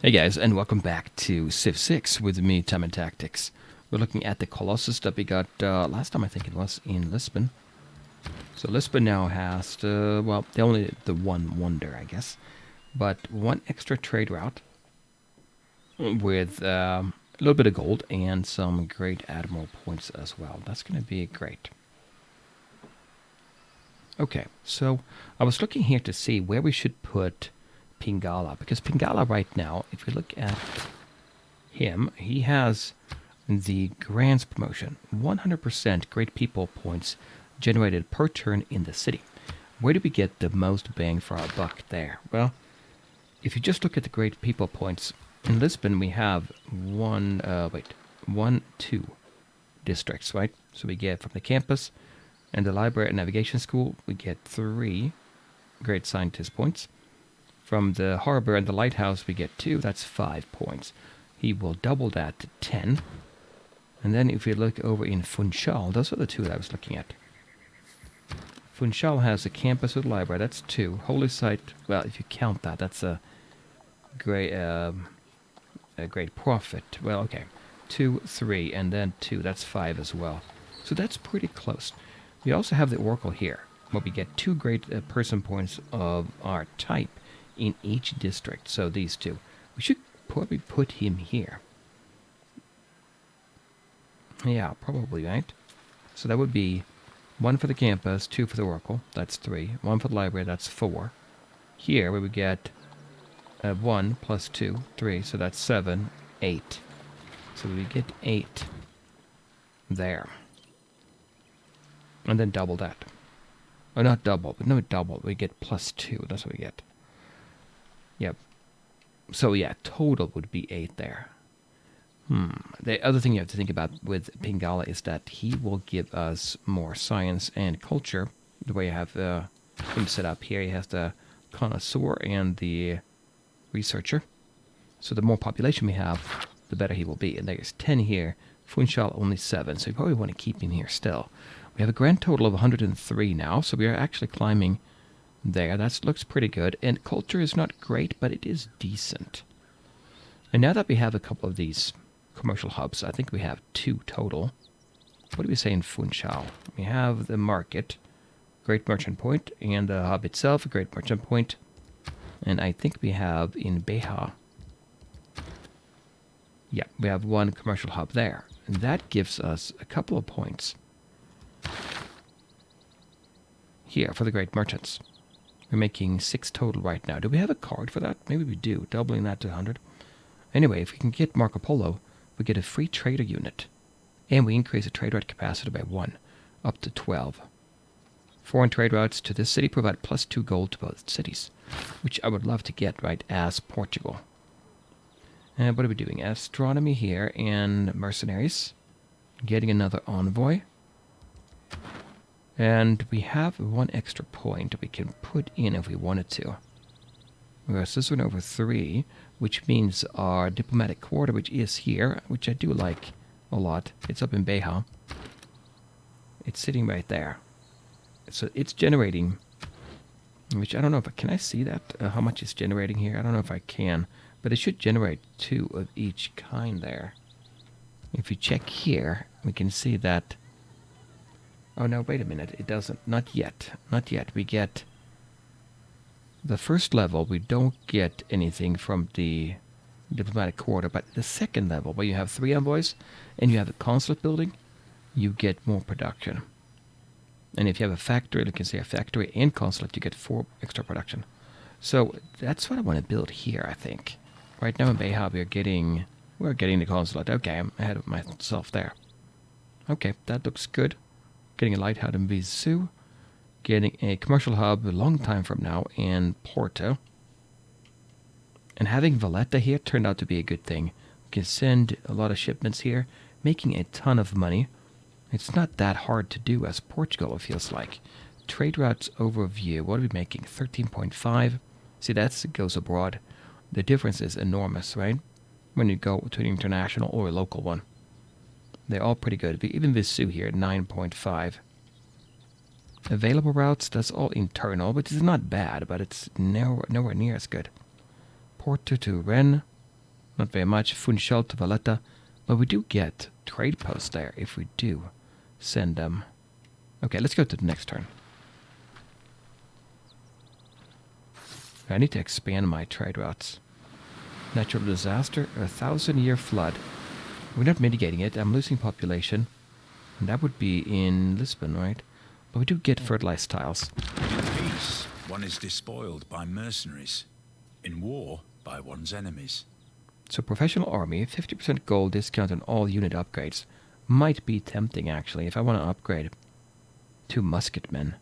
Hey guys, and welcome back to Civ 6 with me, Time and Tactics. We're looking at the Colossus that we got last time, I think it was, in Lisbon. So Lisbon now has, well, only the one wonder, I guess. But one extra trade route with a little bit of gold and some great admiral points as well. That's going to be great. Okay, so I was looking here to see where we should put Pingala, because Pingala right now, if we look at him, he has the Grants promotion, 100% great people points generated per turn in the city. Where do we get the most bang for our buck there? Well, if you just look at the great people points, in Lisbon we have two districts, right? So we get from the campus and the library and navigation school, we get 3 great scientist points. From the harbor and the lighthouse, we get 2. That's 5 points. He will double that to 10. And then if we look over in Funchal, those are the 2 that I was looking at. Funchal has a campus with library. That's 2. Holy site, well, if you count that, that's a great profit. Well, okay. 2, 3, and then 2. That's 5 as well. So that's pretty close. We also have the Oracle here, where we get 2 great person points of our type in each district. So these 2. We should probably put him here. Yeah, probably, right? So that would be 1 for the campus, 2 for the Oracle. That's 3. 1 for the library. That's 4. Here we would get 1 plus 2, 3. So that's 7, 8. So we get 8 there. And then double that. Or not double, but no double. We get plus 2. That's what we get. Yep. So yeah, total would be 8 there. The other thing you have to think about with Pingala is that he will give us more science and culture. The way you have him set up here, he has the connoisseur and the researcher. So the more population we have, the better he will be. And there's 10 here. Funchal only 7, so you probably want to keep him here still. We have a grand total of 103 now, so we are actually climbing there. That looks pretty good. And culture is not great, but it is decent. And now that we have a couple of these commercial hubs, I think we have 2 total. What do we say in Funchal? We have the market, great merchant point, and the hub itself, a great merchant point. And I think we have in Beja, yeah, we have 1 commercial hub there. And that gives us a couple of points here for the great merchants. We're making 6 total right now. Do we have a card for that? Maybe we do, doubling that to 100. Anyway, if we can get Marco Polo, we get a free trader unit. And we increase the trade route capacity by 1, up to 12. Foreign trade routes to this city provide plus 2 gold to both cities, which I would love to get, right, as Portugal. And what are we doing? Astronomy here and mercenaries. Getting another envoy. And we have 1 extra point we can put in if we wanted to. Whereas this one over 3, which means our diplomatic quarter, which is here, which I do like a lot. It's up in Beja. It's sitting right there. So it's generating, which I don't know if can I see that? How much it's generating here? I don't know if I can, but it should generate 2 of each kind there. If you check here, we can see that. Oh no, wait a minute, it doesn't. Not yet. Not yet. We get the first level, we don't get anything from the diplomatic quarter, but the second level, where you have 3 envoys and you have a consulate building, you get more production. And if you have a factory, you can say a factory and consulate, you get 4 extra production. So that's what I want to build here, I think. Right now in Beja, we're getting the consulate. Okay, I'm ahead of myself there. Okay, that looks good. Getting a lighthouse in Viseu, getting a commercial hub a long time from now in Porto. And having Valletta here turned out to be a good thing. We can send a lot of shipments here, making a ton of money. It's not that hard to do as Portugal, it feels like. Trade routes overview, what are we making? 13.5. See, that goes abroad. The difference is enormous, right? When you go to an international or a local one. They're all pretty good. Even Viseu here, 9.5. Available routes, that's all internal, which is not bad, but it's nowhere near as good. Porto to Rennes, Not very much. Funchal to Valletta. But we do get trade posts there if we do send them. Okay, let's go to the next turn. I need to expand my trade routes. Natural disaster, 1,000-year flood. We're not mitigating it. I'm losing population. And that would be in Lisbon, right? But we do get fertilized tiles. In peace, one is despoiled by mercenaries. In war, by one's enemies. So professional army, 50% gold discount on all unit upgrades. Might be tempting, actually, if I want to upgrade to musketmen.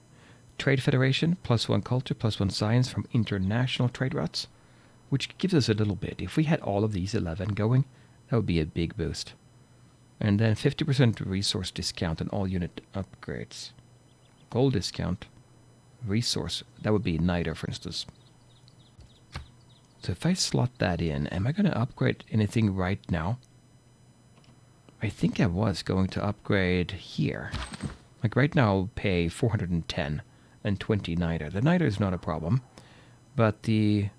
Trade Federation, +1 culture, +1 science from international trade routes, which gives us a little bit. If we had all of these 11 going, that would be a big boost. And then 50% resource discount on all unit upgrades. Gold discount, resource, that would be NITR, for instance. So if I slot that in, am I going to upgrade anything right now? I think I was going to upgrade here. Like right now, I'll pay 410 and 20 NITR. The NITR is not a problem, but the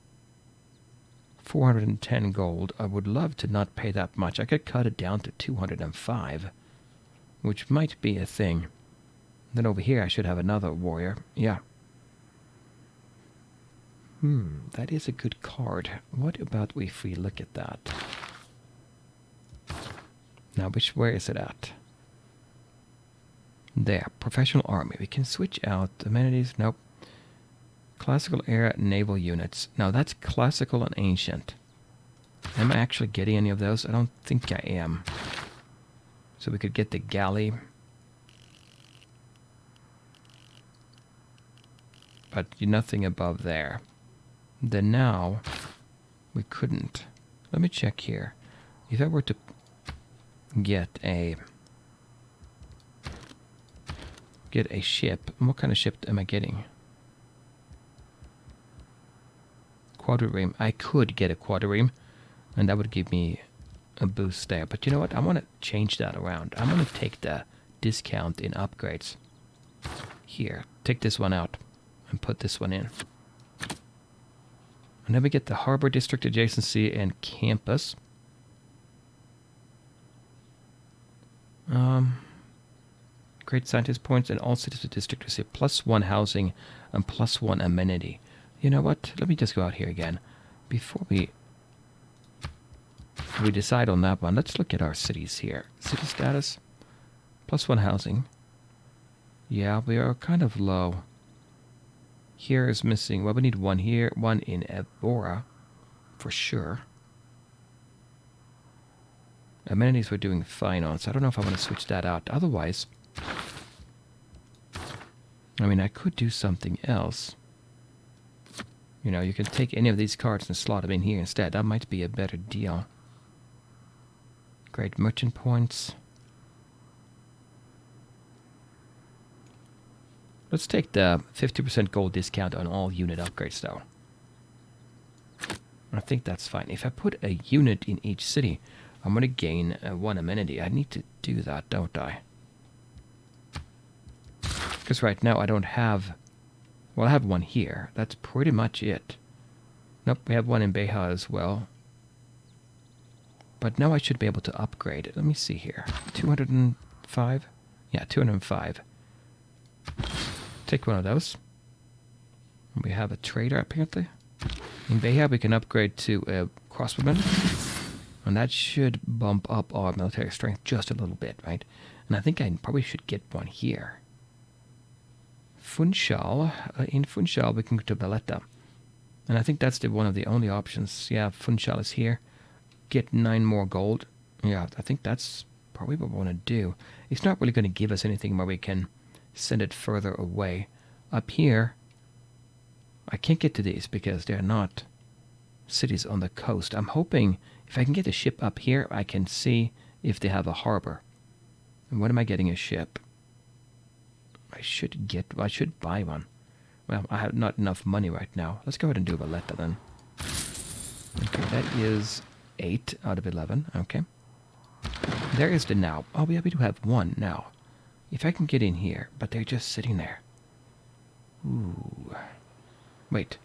410 gold, I would love to not pay that much. I could cut it down to 205, which might be a thing. Then over here, I should have another warrior. Yeah. That is a good card. What about if we look at that? Now, where is it at? There, professional army. We can switch out amenities. Nope. Classical era naval units. Now, that's classical and ancient. Am I actually getting any of those? I don't think I am. So we could get the galley. But nothing above there. Then now, we couldn't. Let me check here. If I were to get a ship, what kind of ship am I getting? Quadrireme. I could get a quadrireme, and that would give me a boost there. But you know what? I want to change that around. I'm going to take the discount in upgrades. Here, take this one out and put this one in. And then we get the harbor district adjacency and campus. Great scientist points, and all citizens of the district receive +1 housing and +1 amenity. You know what? Let me just go out here again. Before we decide on that one, let's look at our cities here. City status, +1 housing. Yeah, we are kind of low. Here is missing. Well, we need one here, one in Evora, for sure. Amenities we're doing fine on, so I don't know if I want to switch that out. Otherwise, I mean, I could do something else. You know, you can take any of these cards and slot them in here instead. That might be a better deal. Great merchant points. Let's take the 50% gold discount on all unit upgrades, though. I think that's fine. If I put a unit in each city, I'm going to gain 1 amenity. I need to do that, don't I? Because right now I don't have... Well, I have one here. That's pretty much it. Nope, we have one in Beja as well. But now I should be able to upgrade it. Let me see here. 205? Yeah, 205. Take one of those. We have a trader, apparently. In Beja, we can upgrade to a crossbowman. And that should bump up our military strength just a little bit, right? And I think I probably should get one here. Funchal. In Funchal, we can go to Valletta. And I think that's one of the only options. Yeah, Funchal is here. Get 9 more gold. Yeah, I think that's probably what we want to do. It's not really going to give us anything where we can send it further away. Up here, I can't get to these because they're not cities on the coast. I'm hoping if I can get a ship up here, I can see if they have a harbor. And when am I getting a ship? I should buy one. Well, I have not enough money right now. Let's go ahead and do Valletta then. Okay, that is 8 out of 11. Okay. There is the now. Oh, yeah, we do have one now. If I can get in here, but they're just sitting there. Ooh. Wait.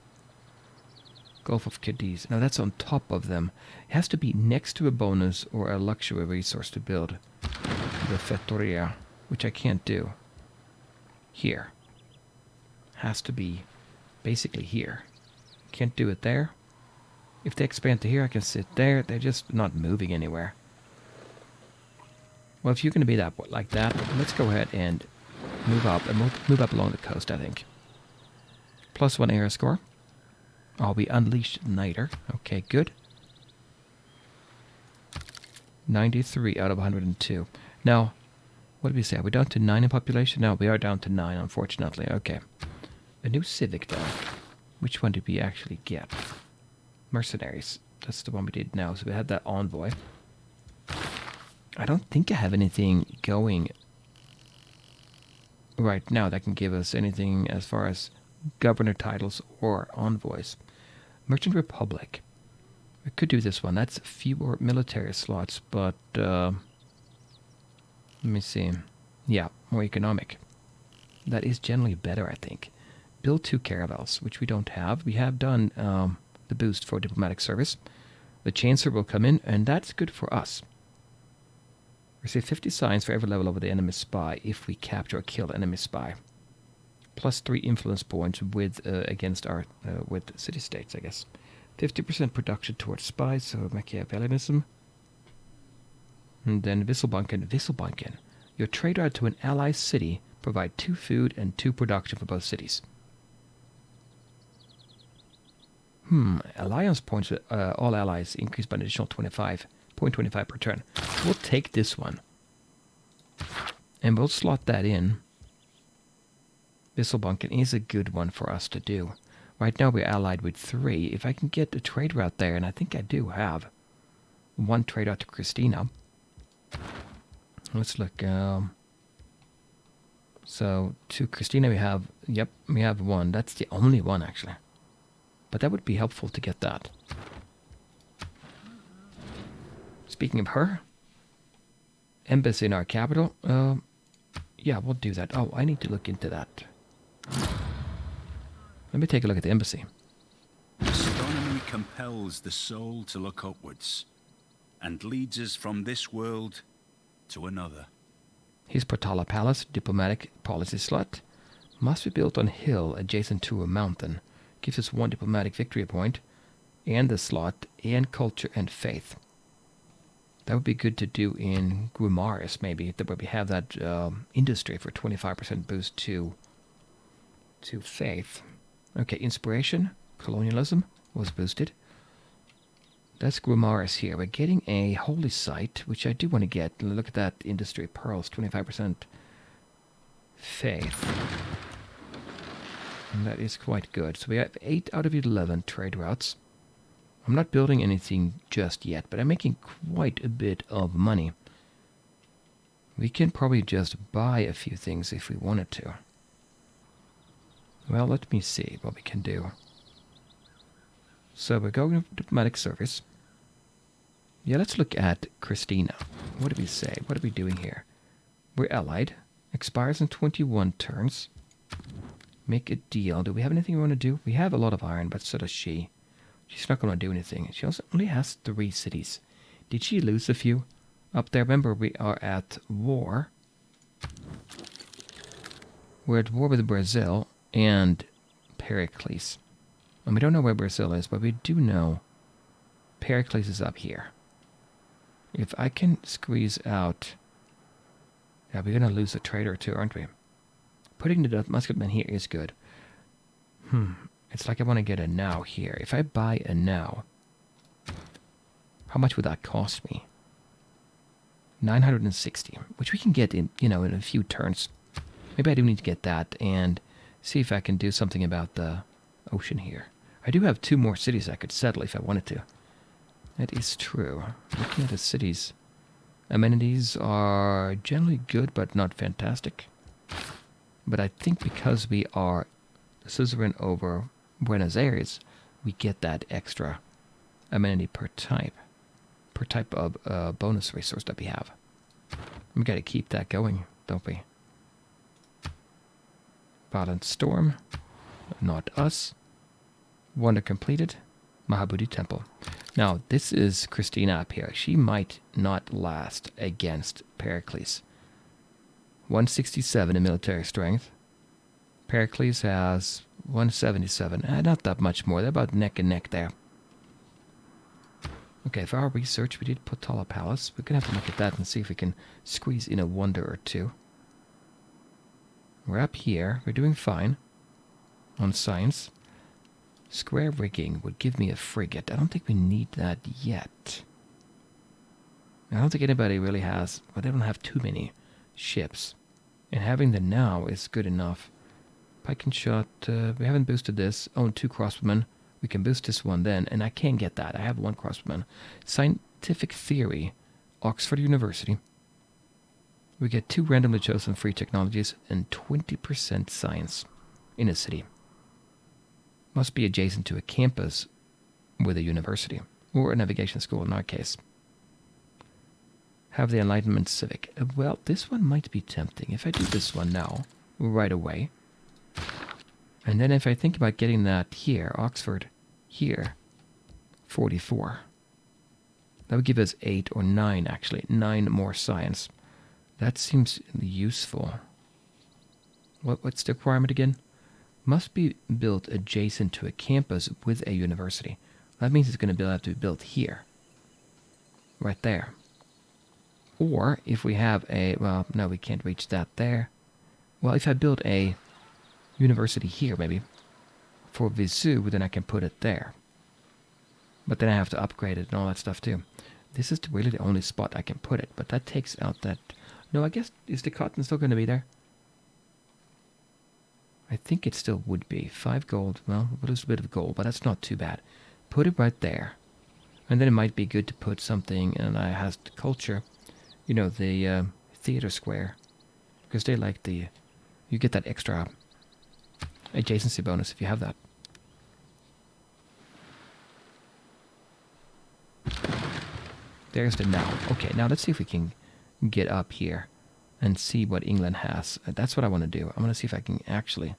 Gulf of Cadiz. Now that's on top of them. It has to be next to a bonus or a luxury resource to build the Feitoria, which I can't do. Here. Has to be basically here. Can't do it there. If they expand to here, I can sit there. They're just not moving anywhere. Well, if you're going to be that like that, let's go ahead and move up. And we'll move up along the coast, I think. +1 air score. Oh, we unleashed Niter. Okay, good. 93 out of 102. Now, what did we say? Are we down to 9 in population? No, we are down to 9, unfortunately. Okay. A new civic, though. Which one did we actually get? Mercenaries. That's the one we did now. So we had that envoy. I don't think I have anything going right now that can give us anything as far as governor titles or envoys. Merchant Republic. We could do this one. That's fewer military slots, but let me see. Yeah, more economic. That is generally better, I think. Build 2 caravels, which we don't have. We have done the boost for diplomatic service. The Chancellor will come in, and that's good for us. Receive 50 signs for every level over the enemy spy if we capture or kill enemy spy. +3 influence points with against our with city-states, I guess. 50% production towards spies, so Machiavellianism. And then Visselbanken. Your trade route to an ally city provide 2 food and 2 production for both cities. Alliance points with all allies increased by an additional 0.25 per turn. We'll take this one. And we'll slot that in. Visselbanken is a good one for us to do. Right now we're allied with 3. If I can get a trade route there, and I think I do have 1 trade route to Christina. Let's look. So to Christina we have, yep, we have 1. That's the only one actually. But that would be helpful to get that. Speaking of her, embassy in our capital. Yeah, we'll do that. Oh, I need to look into that. Let me take a look at the embassy. Astronomy compels the soul to look upwards and leads us from this world to another. His Portala Palace, diplomatic policy slot, must be built on hill adjacent to a mountain. Gives us 1 diplomatic victory point, and the slot, and culture and faith. That would be good to do in Guimaras, maybe, where we have that industry for 25% boost to faith. Okay, inspiration, colonialism was boosted. That's Guimaras here. We're getting a holy site, which I do want to get. Look at that industry, pearls, 25% faith. And that is quite good. So we have 8 out of 11 trade routes. I'm not building anything just yet, but I'm making quite a bit of money. We can probably just buy a few things if we wanted to. Well, let me see what we can do. So we're going to diplomatic service. Yeah, let's look at Christina. What do we say? What are we doing here? We're allied. Expires in 21 turns. Make a deal. Do we have anything we want to do? We have a lot of iron, but so does she. She's not going to do anything. She also only has 3 cities. Did she lose a few up there? Remember, we are at war. We're at war with Brazil and Pericles. And we don't know where Brazil is, but we do know Pericles is up here. If I can squeeze out... Yeah, we're going to lose a trader too, aren't we? Putting the musketman here is good. It's like I want to get a now here. If I buy a now, how much would that cost me? 960, which we can get in, in a few turns. Maybe I do need to get that and see if I can do something about the ocean here. I do have 2 more cities I could settle if I wanted to. That is true. Looking at the cities, amenities are generally good but not fantastic. But I think because we are suzerain over Buenos Aires, we get that extra amenity per type of bonus resource that we have. We got to keep that going, don't we? Violent Storm, not us. Wonder completed. Mahabodhi Temple. Now, this is Christina up here. She might not last against Pericles. 167 in military strength. Pericles has 177. Not that much more. They're about neck and neck there. Okay, for our research, we did Potala Palace. We're going to have to look at that and see if we can squeeze in a wonder or two. We're up here. We're doing fine on science. Square rigging would give me a frigate. I don't think we need that yet. I don't think anybody really has, but they don't have too many ships. And having them now is good enough. Pike and shot, we haven't boosted this. Own 2 crossbowmen. We can boost this one then, and I can get that. I have 1 crossbowman. Scientific theory, Oxford University. We get 2 randomly chosen free technologies and 20% science in a city. Must be adjacent to a campus with a university, or a navigation school in our case. Have the Enlightenment Civic. Well, this one might be tempting. If I do this one now, right away, and then if I think about getting that here, Oxford, here, 44. That would give us 8 or 9, actually. 9 more science. That seems useful. What's the requirement again? Must be built adjacent to a campus with a university. That means it's going to have to be built here. Right there. Or if we have a... Well, no, we can't reach that there. Well, if I build a university here, maybe, for Visu, then I can put it there. But then I have to upgrade it and all that stuff too. This is really the only spot I can put it, but that takes out that... No, I guess, is the cotton still going to be there? I think it still would be. 5 gold, well, we'll lose a bit of gold, but that's not too bad. Put it right there. And then it might be good to put something, and I has the culture, you know, the theater square. Because they like the... You get that extra adjacency bonus if you have that. There's the now. Okay, now let's see if we can get up here and see what England has. That's what I want to do. I want to see if I can actually...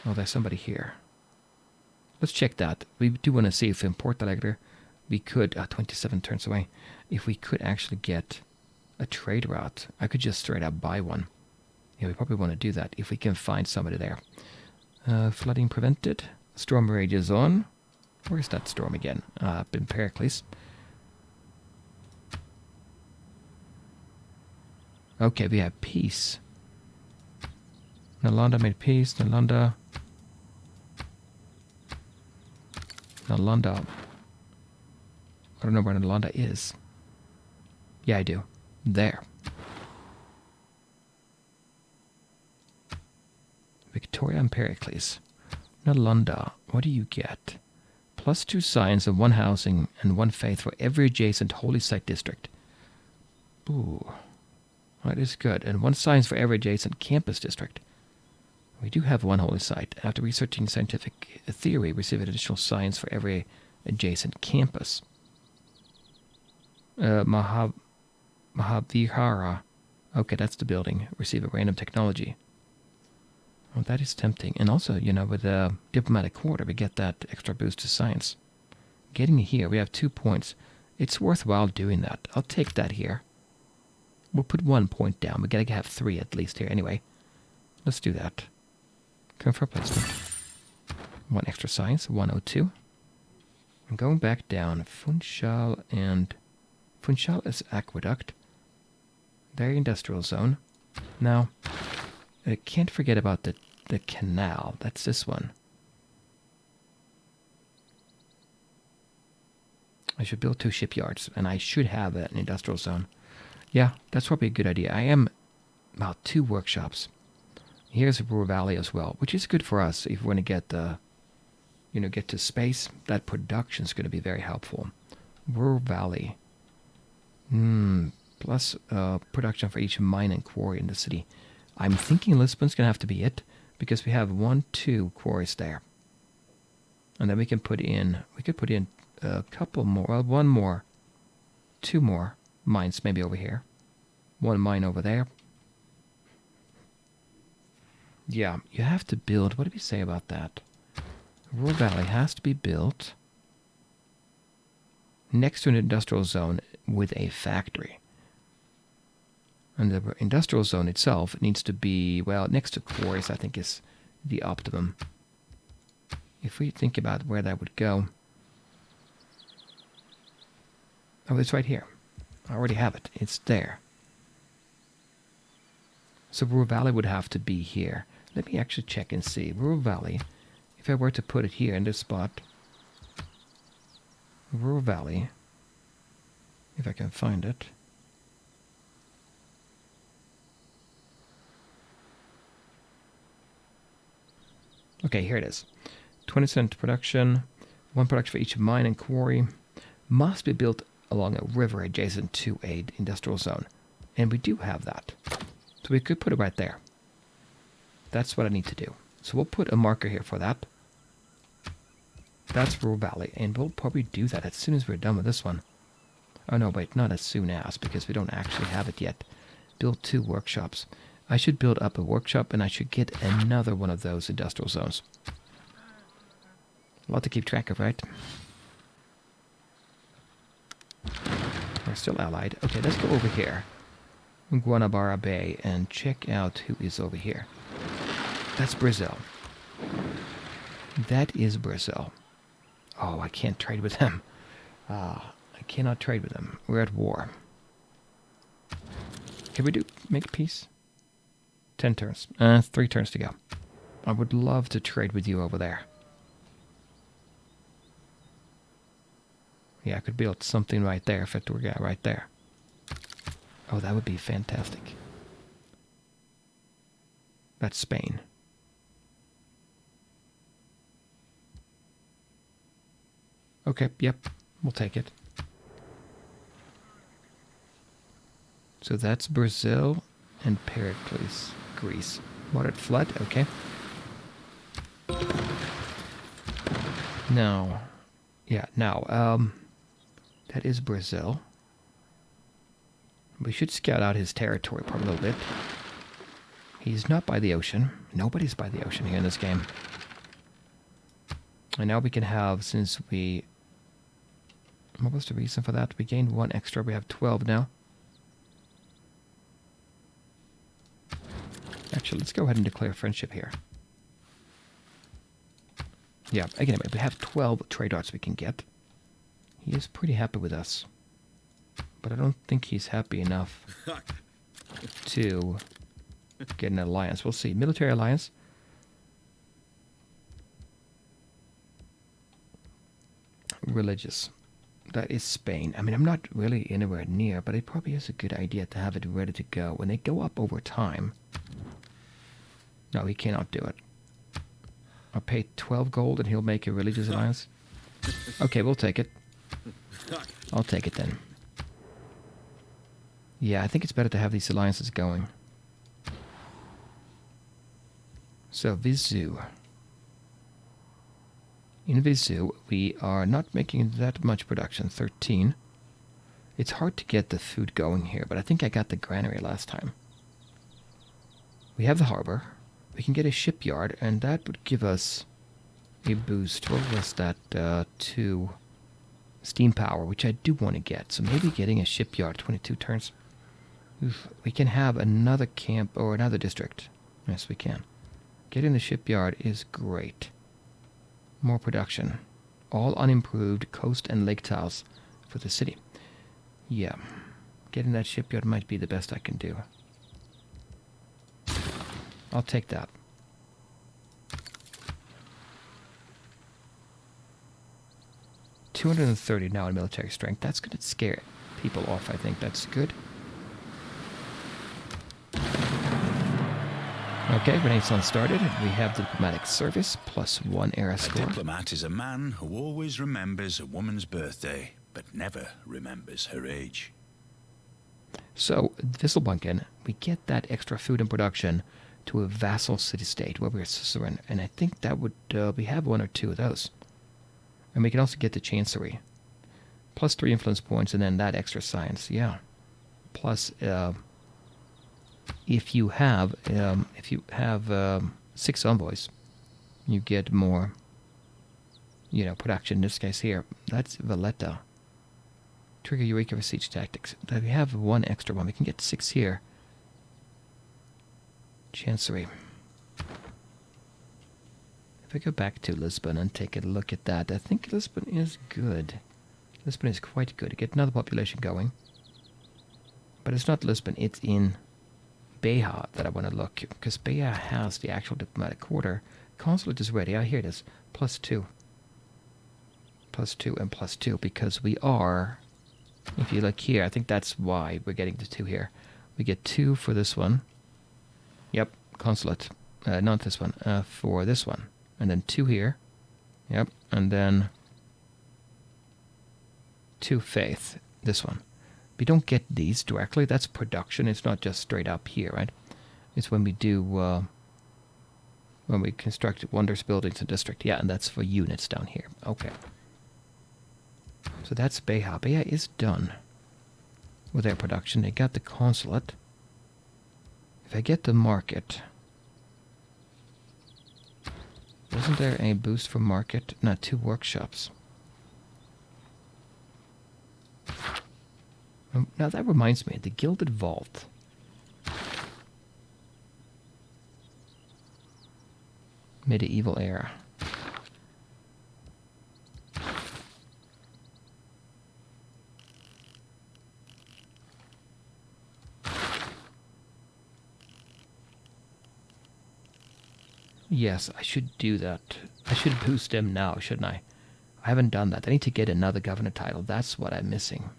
Oh, there's somebody here. Let's check that. We do want to see if in Port Alegre we could... 27 turns away. If we could actually get a trade route. I could just straight up buy one. Yeah, we probably want to do that if we can find somebody there. Flooding prevented. Storm rages on. Where's that storm again? Up in Pericles. Okay, we have peace. Nalanda made peace. Nalanda. I don't know where Nalanda is. Yeah, I do. There. Victoria and Pericles. Nalanda, what do you get? +2 science and 1 housing and 1 faith for every adjacent holy site district. Ooh. That is good. And 1 science for every adjacent campus district. We do have 1 holy site. After researching scientific theory, receive additional science for every adjacent campus. Mahavihara. Okay, that's the building. Receive a random technology. Well, that is tempting. And also, you know, with the diplomatic quarter, we get that extra boost to science. Getting here, we have 2 points. It's worthwhile doing that. I'll take that here. We'll put 1 point down. We gotta have 3 at least here. Anyway, let's do that. Confirm placement. 1 extra science, 102. I'm going back down. Funchal is aqueduct. Their industrial zone. Now, I can't forget about the canal. That's this one. I should build 2 shipyards, and I should have an industrial zone. Yeah, that's probably a good idea. I am about 2 workshops. Here's Ruhr Valley as well, which is good for us if we want to get get to space. That production is going to be very helpful. Ruhr Valley. Plus production for each mine and quarry in the city. I'm thinking Lisbon's going to have to be it, because we have 1, 2 quarries there. And then we could put in a couple more, well, 1 more, 2 more mines maybe over here. 1 mine over there. Yeah, you have to build, what did we say about that? Rural Valley has to be built next to an industrial zone with a factory. And the industrial zone itself needs to be, well, next to quarries, I think is the optimum. If we think about where that would go. Oh, it's right here. I already have it. It's there. So Rural Valley would have to be here. Let me actually check and see. Rural Valley, if I were to put it here in this spot. Rural Valley, if I can find it. Okay, here it is. 20% production, 1 production for each mine and quarry. Must be built along a river adjacent to an industrial zone. And we do have that. So we could put it right there. That's what I need to do. So we'll put a marker here for that. That's Rural Valley. And we'll probably do that as soon as we're done with this one. Oh no, wait, not as soon as, because we don't actually have it yet. Build 2 workshops. I should build up a workshop and I should get another one of those industrial zones. A lot to keep track of, right? We're still allied. Okay, let's go over here. Guanabara Bay and check out who is over here. That's Brazil. That is Brazil. Oh, I can't trade with them. I cannot trade with them. We're at war. Can we make peace? 10 turns. 3 turns to go. I would love to trade with you over there. Yeah, I could build something right there, Feitoria right there. Oh, that would be fantastic. That's Spain. Okay, yep, we'll take it. So that's Brazil and Pericles, Greece. Moderate flood, okay. Now, that is Brazil. We should scout out his territory for a little bit. He's not by the ocean. Nobody's by the ocean here in this game. And now we can have, since we... What was the reason for that? We gained 1 extra. We have 12 now. Actually, let's go ahead and declare friendship here. Yeah, again, we have 12 trade arts we can get. He is pretty happy with us. But I don't think he's happy enough to get an alliance. We'll see. Military alliance. Religious. That is Spain. I mean, I'm not really anywhere near, but it probably is a good idea to have it ready to go. When they go up over time... No, he cannot do it. I'll pay 12 gold and he'll make a religious alliance. Okay, we'll take it. I'll take it then. Yeah, I think it's better to have these alliances going. So, Vizu. In Vizu, we are not making that much production, 13. It's hard to get the food going here, but I think I got the granary last time. We have the harbor. We can get a shipyard, and that would give us a boost. What was that? 2 steam power, which I do want to get. So maybe getting a shipyard, 22 turns. Oof, we can have another camp or another district. Yes, we can. Getting the shipyard is great. More production. All unimproved coast and lake tiles for the city. Yeah. Getting that shipyard might be the best I can do. I'll take that. $230 now in military strength. That's going to scare people off, I think. That's good. Okay, Renaissance started. We have diplomatic service, +1 era score. A diplomat is a man who always remembers a woman's birthday, but never remembers her age. So, Visselbunken, we get that extra food and production to a vassal city-state where we're suzerain, and I think that would, we have 1 or 2 of those. And we can also get the Chancery. +3 influence points, and then that extra science, yeah. Plus, if you have 6 envoys, you get more production in this case here. That's Valletta. Trigger Eureka for siege tactics. We have one extra one. We can get 6 here. Chancery. If I go back to Lisbon and take a look at that, I think Lisbon is good. Lisbon is quite good. Get another population going. But it's not Lisbon, it's in Beja that I want to look. Because Beja has the actual diplomatic quarter. Consulate is ready. Here it is. +2. +2 and +2. Because we are, if you look here, I think that's why we're getting the 2 here. We get 2 for this one. Yep, consulate. Not this one. For this one. And then 2 here. Yep, and then 2 faith. This one. We don't get these directly. That's production. It's not just straight up here, right? It's when we do, when we construct wonders, buildings, and district. Yeah, and that's for units down here. Okay. So that's Beja. Beja is done with their production. They got the consulate. If I get the market... Wasn't there a boost for market? No, 2 workshops. Now that reminds me, the Gilded Vault. Medieval era. Yes, I should do that. I should boost them now, shouldn't I? I haven't done that. I need to get another governor title. That's what I'm missing.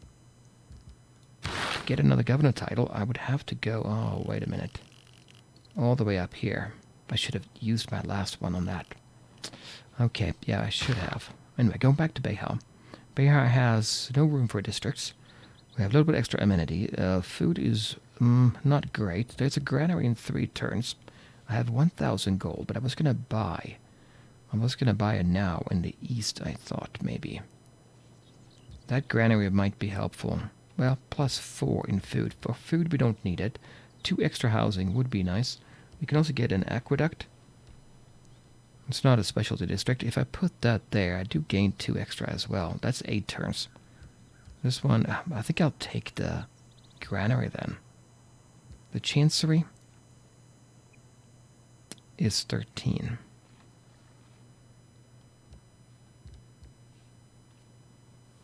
To get another governor title, I would have to go... Oh, wait a minute. All the way up here. I should have used my last one on that. Okay, yeah, I should have. Anyway, going back to Beja. Beja has no room for districts. We have a little bit extra amenity. Food is not great. There's a granary in 3 turns. I have 1,000 gold, but I was going to buy. I was going to buy it now in the east, I thought, maybe. That granary might be helpful. Well, +4 in food. For food, we don't need it. 2 extra housing would be nice. We can also get an aqueduct. It's not a specialty district. If I put that there, I do gain 2 extra as well. That's 8 turns. This one, I think I'll take the granary then. The chancery is 13.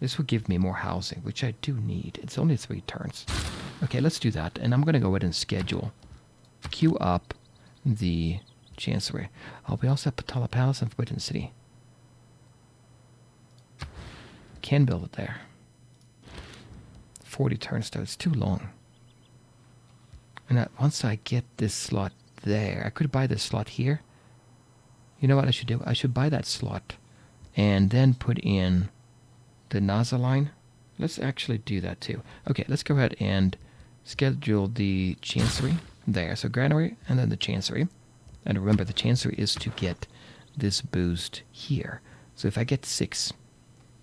This will give me more housing, which I do need. It's only 3 turns. Okay, let's do that. And I'm going to go ahead and schedule. Queue up the chancery. We also have Patala Palace and Forbidden City. Can build it there. 40 turns though. It's too long. And once I get this slot there, I could buy this slot here. You know what I should do? I should buy that slot and then put in the NASA line. Let's actually do that too. Okay, let's go ahead and schedule the chancery there. So granary and then the chancery. And remember, the chancery is to get this boost here. So if I get 6,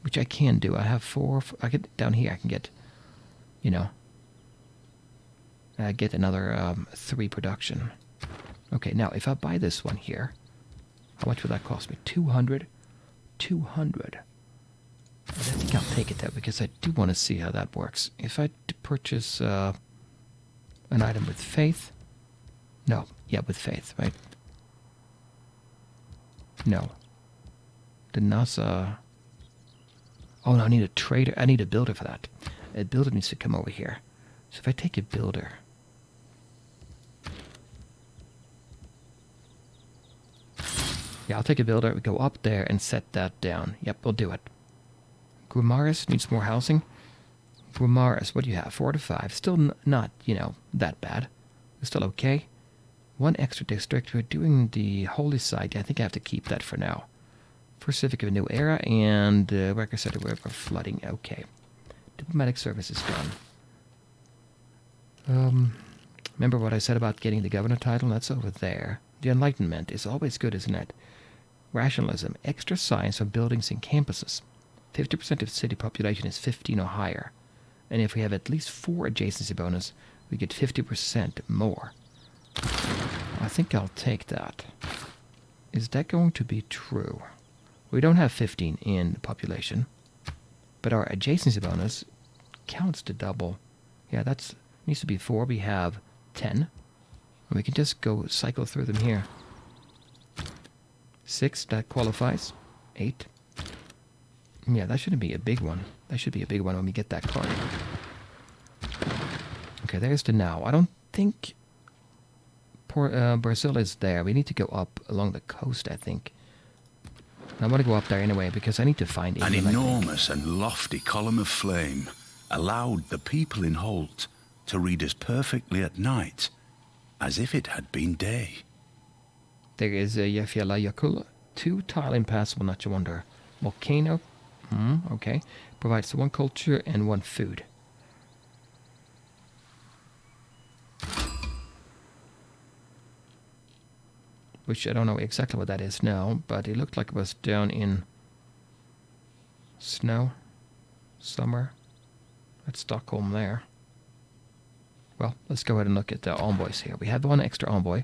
which I can do, I have 4. I get down here. I can get, get another 3 production. Okay, now if I buy this one here, how much would that cost me? 200. 200. I think I'll take it though, because I do want to see how that works. If I purchase an item with faith, no, yeah, with faith, right? No. The NASA. Oh no, I need a trader. I need a builder for that. A builder needs to come over here. So if I take a builder. Yeah, I'll take a builder. We go up there and set that down. Yep, we'll do it. Guimaras needs more housing. Guimaras, what do you have? 4 to 5. Still not, that bad. It's still okay. 1 extra district. We're doing the holy site. I think I have to keep that for now. First civic of a new era, and record center where we're flooding. Okay. Diplomatic service is done. Remember what I said about getting the governor title? That's over there. The Enlightenment is always good, isn't it? Rationalism. Extra science on buildings and campuses. 50% of city population is 15 or higher. And if we have at least 4 adjacency bonus, we get 50% more. I think I'll take that. Is that going to be true? We don't have 15 in population, but our adjacency bonus counts to double. Yeah, that's needs to be 4. We have 10. And we can just go cycle through them here. 6, that qualifies. 8. Yeah, that shouldn't be a big one. That should be a big one when we get that card. Okay, there's the now. I don't think Brazil is there. We need to go up along the coast, I think. I want to go up there anyway because I need to find An England, enormous and lofty column of flame allowed the people in Holt to read as perfectly at night as if it had been day. There is a Yafiala 2 tile impassable, not to wonder. Volcano, okay. Provides 1 culture and 1 food. Which I don't know exactly what that is now, but it looked like it was down in snow, summer. That's Stockholm there. Well, let's go ahead and look at the envoys here. We have 1 extra envoy,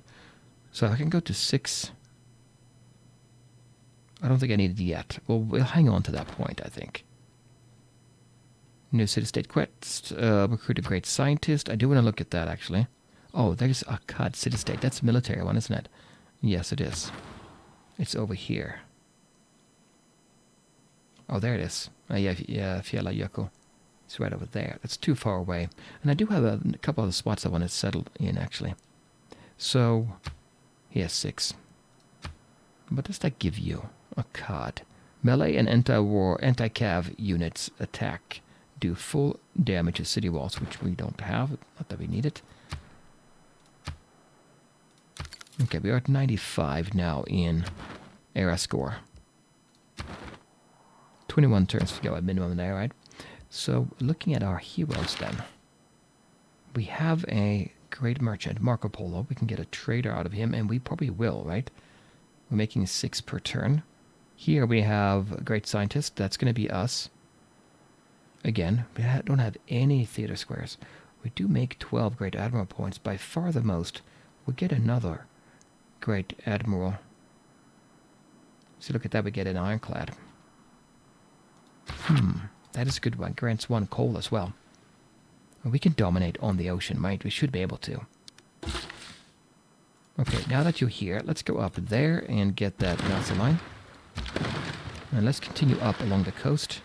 so I can go to 6. I don't think I need it yet. Well, we'll hang on to that point, I think. New city-state quest, recruit a great scientist. I do want to look at that, actually. Oh, there's a CUD city-state. That's a military one, isn't it? Yes, it is. It's over here. Oh, there it is. Yeah, Fiala Yoko. It's right over there. That's too far away. And I do have a couple of spots I want to settle in, actually. So, he has 6. What does that give you? A card. Melee and anti-cav units attack. Do full damage to city walls, which we don't have. Not that we need it. Okay, we are at 95 now in era score. 21 turns to go at minimum there, right? So, looking at our heroes then. We have a great merchant, Marco Polo. We can get a trader out of him, and we probably will, right? We're making 6 per turn. Here we have a great scientist. That's going to be us. Again, we don't have any theater squares. We do make 12 great admiral points. By far the most. We'll get another great admiral. So look at that, we get an ironclad. That is a good one. Grants 1 coal as well. And we can dominate on the ocean, right? We should be able to. Okay, now that you're here, let's go up there and get that NASA line. And let's continue up along the coast.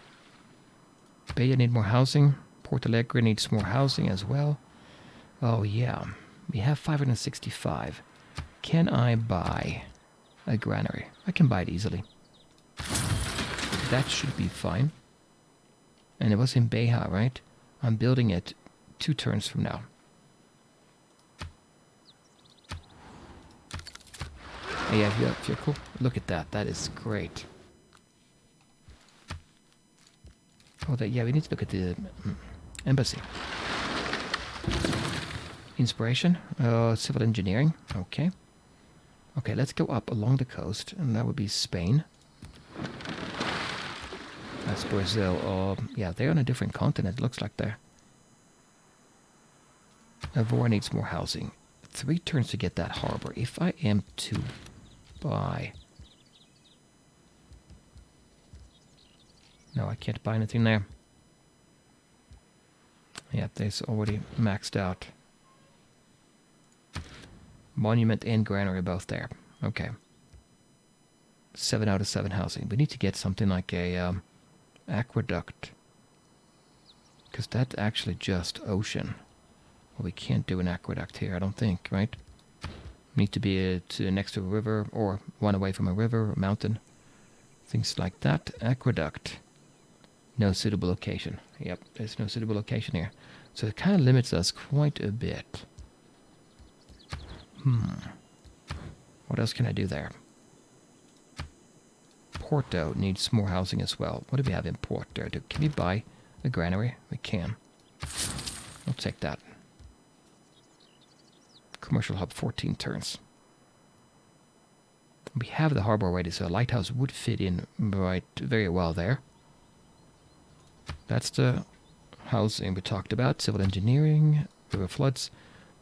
Bahia need more housing. Porto Alegre needs more housing as well. Oh yeah, we have 565. Can I buy a granary? I can buy it easily. That should be fine. And it was in Beja, right? I'm building it 2 turns from now. Yeah, if you're cool. Look at that. That is great. Oh, yeah, we need to look at the embassy. Inspiration. Civil engineering. Okay. Okay, let's go up along the coast, and that would be Spain. That's Brazil. Yeah, they're on a different continent, looks like they're. Avora needs more housing. 3 turns to get that harbor. If I am to buy... No, I can't buy anything there. Yeah, there's already maxed out. Monument and granary both there. Okay. 7 out of 7 housing. We need to get something like a aqueduct. Because that's actually just ocean. Well, we can't do an aqueduct here, I don't think, right? Need to be next to a river, or one away from a river, or mountain. Things like that. Aqueduct. No suitable location. Yep, there's no suitable location here. So it kind of limits us quite a bit. What else can I do there? Porto needs more housing as well. What do we have in Porto? Can we buy a granary? We can. I'll take that. Commercial hub, 14 turns. We have the harbor already, so a lighthouse would fit in right very well there. That's the housing we talked about. Civil engineering, river floods.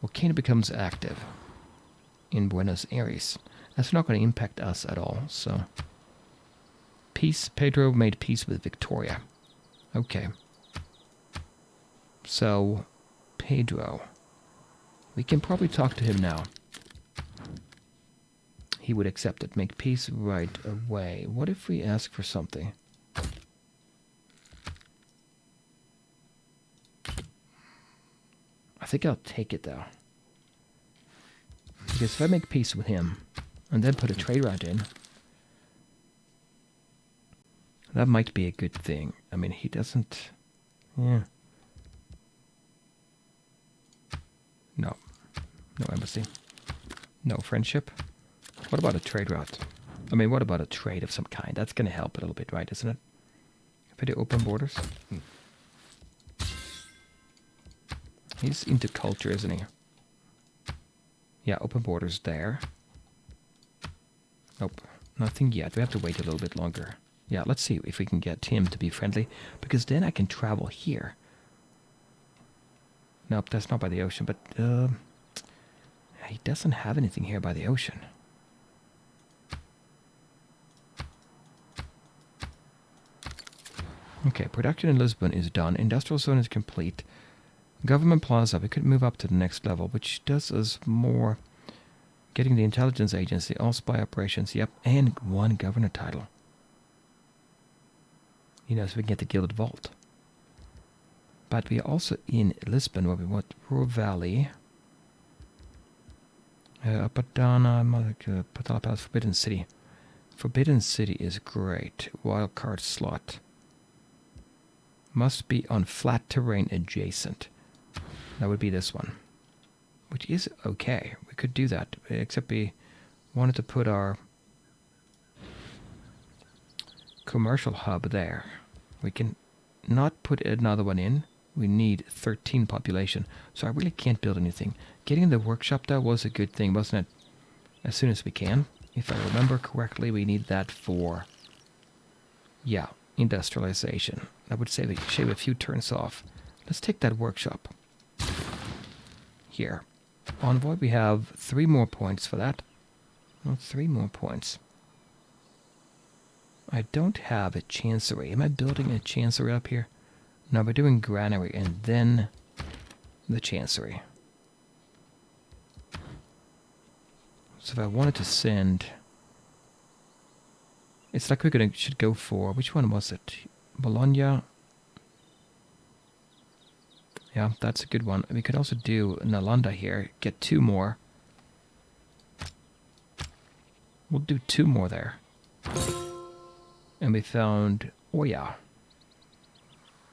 Volcano becomes active in Buenos Aires. That's not going to impact us at all, so... Peace. Pedro made peace with Victoria. Okay. So, Pedro. We can probably talk to him now. He would accept it. Make peace right away. What if we ask for something? I think I'll take it, though. Because if I make peace with him, and then put a trade route in, that might be a good thing. I mean, he doesn't... Yeah. No. No embassy. No friendship. What about a trade route? I mean, what about a trade of some kind? That's going to help a little bit, right, isn't it? If I do open borders. He's into culture, isn't he? Yeah, open borders there. Nope, nothing yet. We have to wait a little bit longer. Yeah, let's see if we can get him to be friendly, because then I can travel here. Nope, that's not by the ocean, but he doesn't have anything here by the ocean. Okay, production in Lisbon is done. Industrial zone is complete. Government plaza, we could move up to the next level, which does us more. Getting the intelligence agency, all spy operations, yep, and one governor title. You know, so we can get the Gilded Vault. But we are also in Lisbon, where we want Ruhr Valley. Apadana, Patala Palace, Forbidden City. Forbidden City is great. Wildcard slot. Must be on flat terrain adjacent. That would be this one. Which is okay. We could do that. Except we wanted to put our commercial hub there. We can not put another one in. We need 13 population. So I really can't build anything. Getting the workshop though was a good thing, wasn't it? As soon as we can. If I remember correctly, we need that for... Yeah, industrialization. I would say we shave a few turns off. Let's take that workshop. Here. Envoy, we have 3 more points for that. Well, 3 more points. I don't have a chancery. Am I building a chancery up here? No, we're doing granary and then the chancery. So if I wanted to send... It's like we should go for... Which one was it? Bologna. Yeah, that's a good one. We could also do Nalanda here. Get 2 more. We'll do 2 more there. And we found Oya.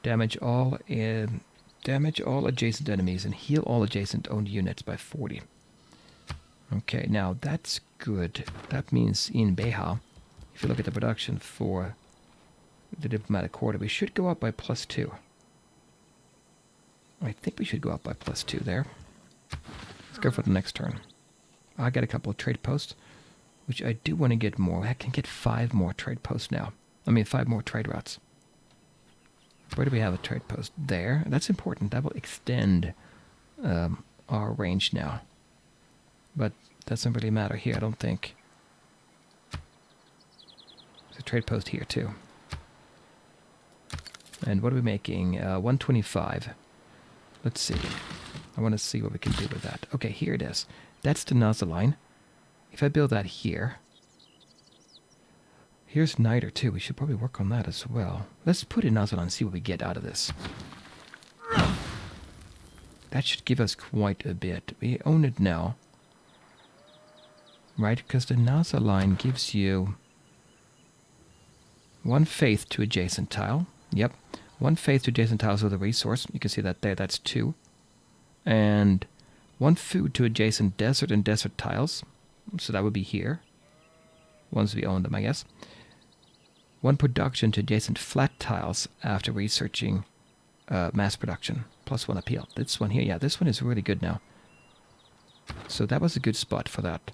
Damage all adjacent enemies and heal all adjacent owned units by 40. Okay, now that's good. That means in Beja, if you look at the production for the diplomatic quarter, we should go up by +2. I think we should go up by +2 there. Let's go for the next turn. I got a couple of trade posts, which I do want to get more. I can get 5 more trade posts now. I mean, 5 more trade routes. Where do we have a trade post? There. That's important. That will extend our range now. But that doesn't really matter here, I don't think. There's a trade post here, too. And what are we making? 125. Let's see. I want to see what we can do with that. Okay, here it is. That's the Naza line. If I build that here... Here's Niter too. We should probably work on that as well. Let's put in Naza line and see what we get out of this. That should give us quite a bit. We own it now. Right? Because the Naza line gives you... 1 faith to adjacent tile. Yep. 1 faith to adjacent tiles with a resource. You can see that there. That's 2. And 1 food to adjacent desert and desert tiles. So that would be here. Once we own them, I guess. 1 production to adjacent flat tiles after researching mass production. +1 appeal. This one here, yeah, this one is really good now. So that was a good spot for that.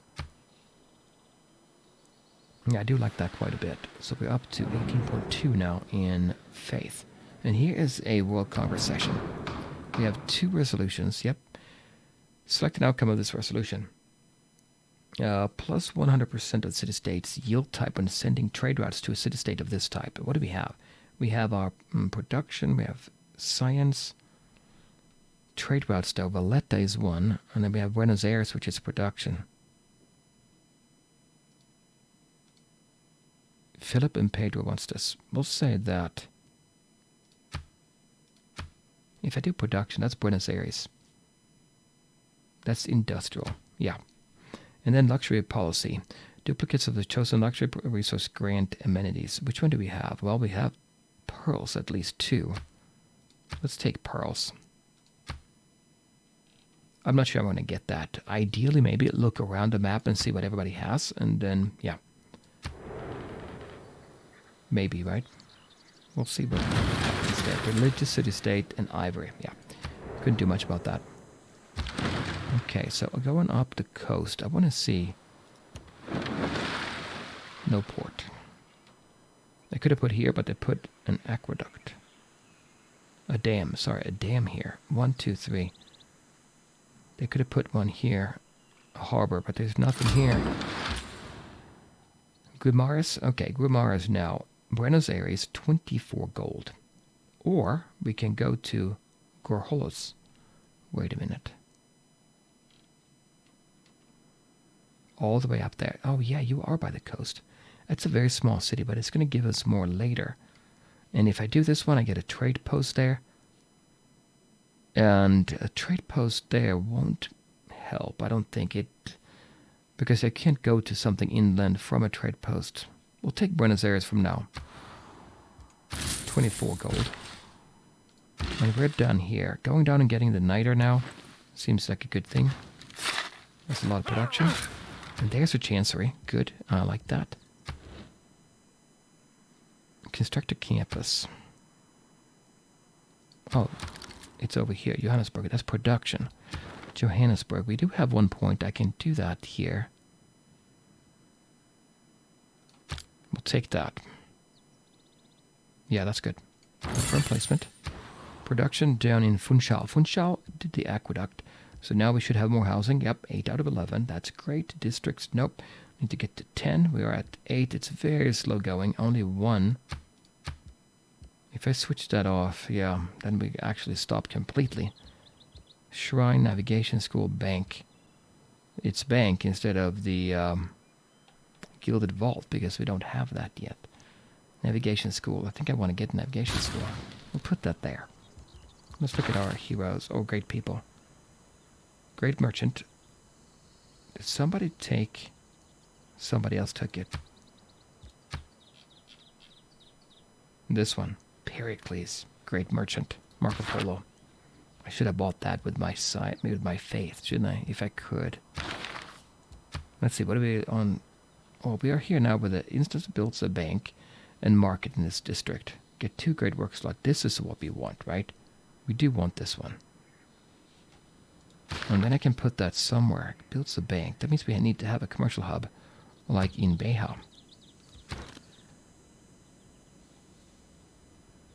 Yeah, I do like that quite a bit. So we're up to 18.2 now in faith. And here is a World Congress session. We have 2 resolutions, yep. Select an outcome of this resolution. Plus 100% of city-states yield type when sending trade routes to a city-state of this type. What do we have? We have our production, we have science, trade routes though. Valletta is one, and then we have Buenos Aires, which is production. Philip and Pedro wants this. We'll say that if I do production, that's Buenos Aires. That's industrial, yeah. And then luxury policy. Duplicates of the chosen luxury resource grant amenities. Which one do we have? Well, we have pearls, at least 2. Let's take pearls. I'm not sure I want to get that. Ideally, maybe look around the map and see what everybody has, and then, yeah. Maybe, right? We'll see what happens there. Religious city-state and ivory, yeah. Couldn't do much about that. Okay, so going up the coast, I want to see... No port. They could have put here, but they put an aqueduct. A dam, sorry, a dam here. 1, 2, 3. They could have put one here. A harbor, but there's nothing here. Guimaras? Okay, Guimaras now. Buenos Aires, 24 gold. Or we can go to Gorjolos. Wait a minute. All the way up there. Oh yeah, you are by the coast. That's a very small city, but it's going to give us more later. And if I do this one, I get a trade post there. And a trade post there won't help. I don't think it... Because I can't go to something inland from a trade post. We'll take Buenos Aires from now. 24 gold. And we're done here. Going down and getting the niter now seems like a good thing. That's a lot of production. And there's a chancery. Good. I like that. Construct a campus. Oh, it's over here. Johannesburg. That's production. Johannesburg. We do have 1 point. I can do that here. We'll take that. Yeah, that's good. Firm placement. Production down in Funchal. Funchal did the aqueduct. So now we should have more housing. Yep, 8 out of 11. That's great. Districts, nope. Need to get to 10. We are at 8. It's very slow going. Only 1. If I switch that off, yeah, then we actually stop completely. Shrine, navigation school, bank. It's bank instead of the gilded vault because we don't have that yet. Navigation school. I think I want to get navigation school. We'll put that there. Let's look at our heroes. Oh, great people. Great merchant. Did somebody take... Somebody else took it. This one. Pericles. Great merchant. Marco Polo. I should have bought that with my sight, maybe with my faith, shouldn't I? If I could. Let's see, what are we on? Oh, we are here now with the instance builds a bank and market in this district. Get 2 great work slots. This is what we want, right? We do want this one. And then I can put that somewhere. Builds a bank. That means we need to have a commercial hub, like in Beja.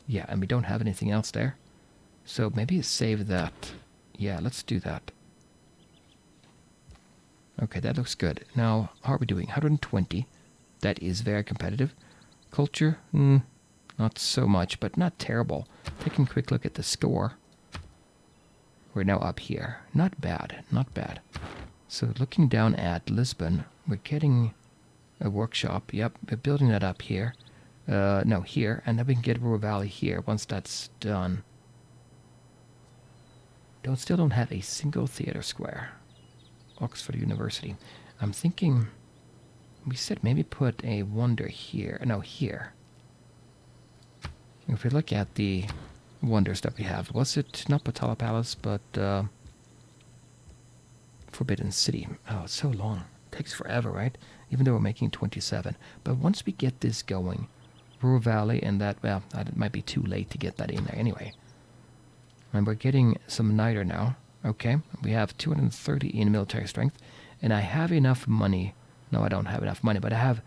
Yeah, and we don't have anything else there. So maybe save that. Yeah, let's do that. Okay, that looks good. Now, how are we doing? 120. That is very competitive. Culture? Not so much, but not terrible. Taking a quick look at the score. We're now up here. Not bad, not bad. So looking down at Lisbon, we're getting a workshop. Yep, we're building that up here. No, here. And then we can get Rural Valley here once that's done. Still don't have a single theater square. Oxford University. I'm thinking... We said maybe put a wonder here. No, here. If we look at the wonders that we have. Was it not Patala Palace, but... Forbidden City. Oh, it's so long. It takes forever, right? Even though we're making 27. But once we get this going... Rural Valley and that... Well, it might be too late to get that in there anyway. And we're getting some niter now. Okay, we have 230 in military strength. And I have enough money. No, I don't have enough money, but I have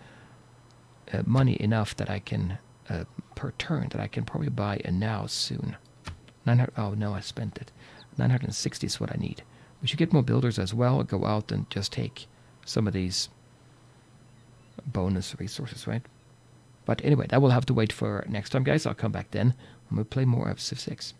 money enough that I can, per turn, that I can probably buy a now soon. 900, oh no, I spent it. 960 is what I need. We should get more builders as well. Go out and just take some of these bonus resources, right? But anyway, that will have to wait for next time, guys. I'll come back then when we play more of Civ 6.